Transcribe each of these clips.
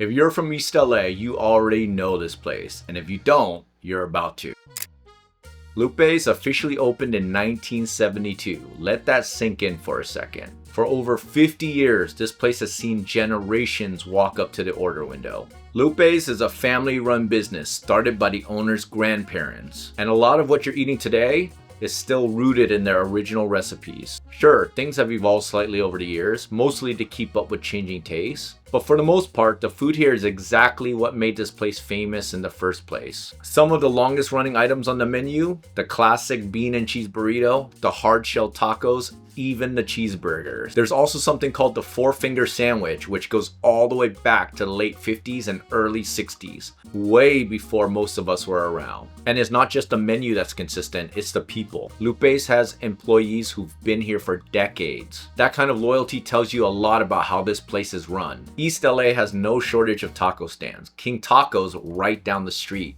If you're from East LA, you already know this place, and if you don't, you're about to. Lupe's officially opened in 1972. Let that sink in for a second. For over 50 years, this place has seen generations walk up to the order window. Lupe's is a family-run business started by the owner's grandparents, and a lot of what you're eating today is still rooted in their original recipes. Sure, things have evolved slightly over the years, mostly to keep up with changing tastes, but for the most part, the food here is exactly what made this place famous in the first place. Some of the longest running items on the menu, the classic bean and cheese burrito, the hard shell tacos, even the cheeseburgers. There's also something called the four-finger sandwich, which goes all the way back to the late 50s and early 60s, way before most of us were around. And it's not just the menu that's consistent, it's the people. Lupe's has employees who've been here for decades. That kind of loyalty tells you a lot about how this place is run. East LA has no shortage of taco stands. King Taco's right down the street.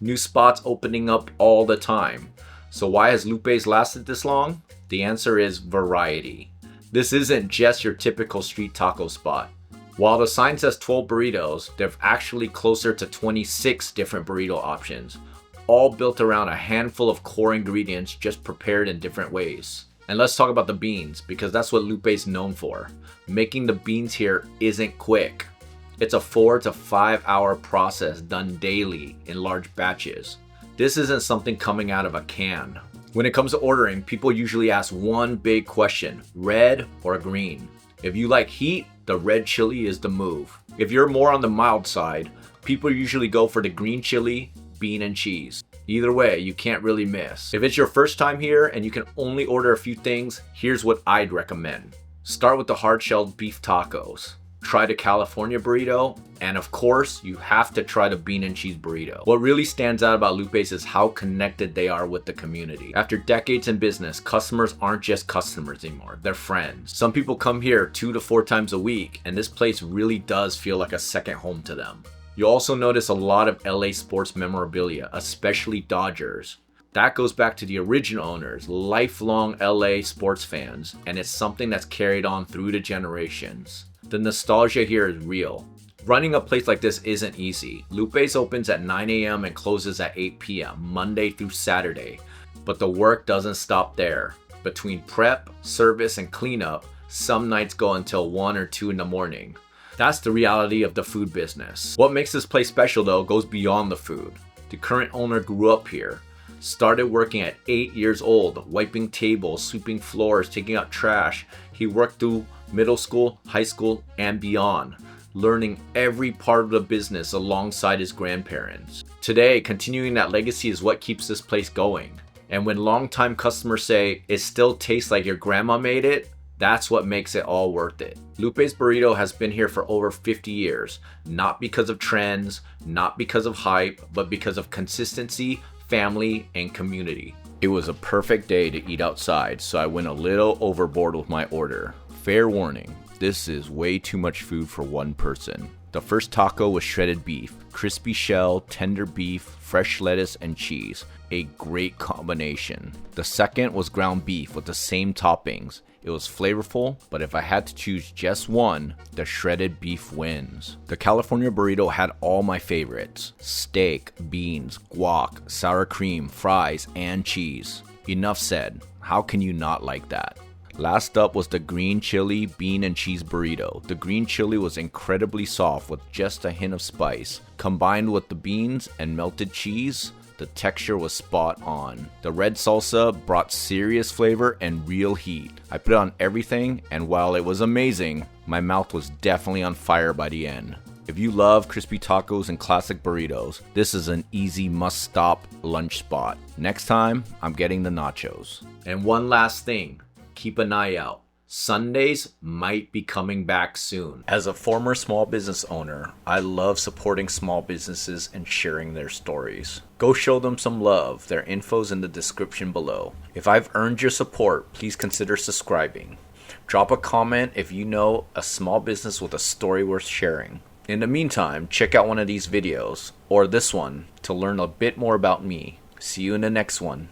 New spots opening up all the time. So why has Lupe's lasted this long? The answer is variety. This isn't just your typical street taco spot. While the sign says 12 burritos, there's actually closer to 26 different burrito options, all built around a handful of core ingredients just prepared in different ways. And let's talk about the beans, because that's what Lupe's known for. Making the beans here isn't quick. It's a 4 to 5 hour process done daily in large batches. This isn't something coming out of a can. When it comes to ordering, people usually ask one big question: red or green? If you like heat, the red chili is the move. If you're more on the mild side, people usually go for the green chili, bean and cheese. Either way, you can't really miss. If it's your first time here and you can only order a few things, here's what I'd recommend. Start with the hard-shelled beef tacos. Try the California burrito, and of course, you have to try the bean and cheese burrito. What really stands out about Lupe's is how connected they are with the community. After decades in business, customers aren't just customers anymore, they're friends. Some people come here 2 to 4 times a week, and this place really does feel like a second home to them. You'll also notice a lot of LA sports memorabilia, especially Dodgers. That goes back to the original owners, lifelong LA sports fans, and it's something that's carried on through the generations. The nostalgia here is real. Running a place like this isn't easy. Lupe's opens at 9 a.m. and closes at 8 p.m., Monday through Saturday. But the work doesn't stop there. Between prep, service, and cleanup, some nights go until 1 or 2 in the morning. That's the reality of the food business. What makes this place special though goes beyond the food. The current owner grew up here. Started working at 8 years old, wiping tables, sweeping floors, taking out trash. He worked through middle school, high school, and beyond, learning every part of the business alongside his grandparents. Today, continuing that legacy is what keeps this place going. And when longtime customers say, it still tastes like your grandma made it, that's what makes it all worth it. Lupe's Burrito has been here for over 50 years, not because of trends, not because of hype, but because of consistency, family, and community. It was a perfect day to eat outside, so I went a little overboard with my order. Fair warning, this is way too much food for one person. The first taco was shredded beef, crispy shell, tender beef, fresh lettuce, and cheese. A great combination. The second was ground beef with the same toppings. It was flavorful, but if I had to choose just one, the shredded beef wins. The California burrito had all my favorites: steak, beans, guac, sour cream, fries, and cheese. Enough said. How can you not like that? Last up was the green chili, bean, and cheese burrito. The green chili was incredibly soft with just a hint of spice. Combined with the beans and melted cheese, the texture was spot on. The red salsa brought serious flavor and real heat. I put it on everything, and while it was amazing, my mouth was definitely on fire by the end. If you love crispy tacos and classic burritos, this is an easy must-stop lunch spot. Next time, I'm getting the nachos. And one last thing, keep an eye out. Sundays might be coming back soon. As a former small business owner, I love supporting small businesses and sharing their stories. Go show them some love. Their info's in the description below. If I've earned your support, please consider subscribing. Drop a comment if you know a small business with a story worth sharing. In the meantime, check out one of these videos, or this one, to learn a bit more about me. See you in the next one.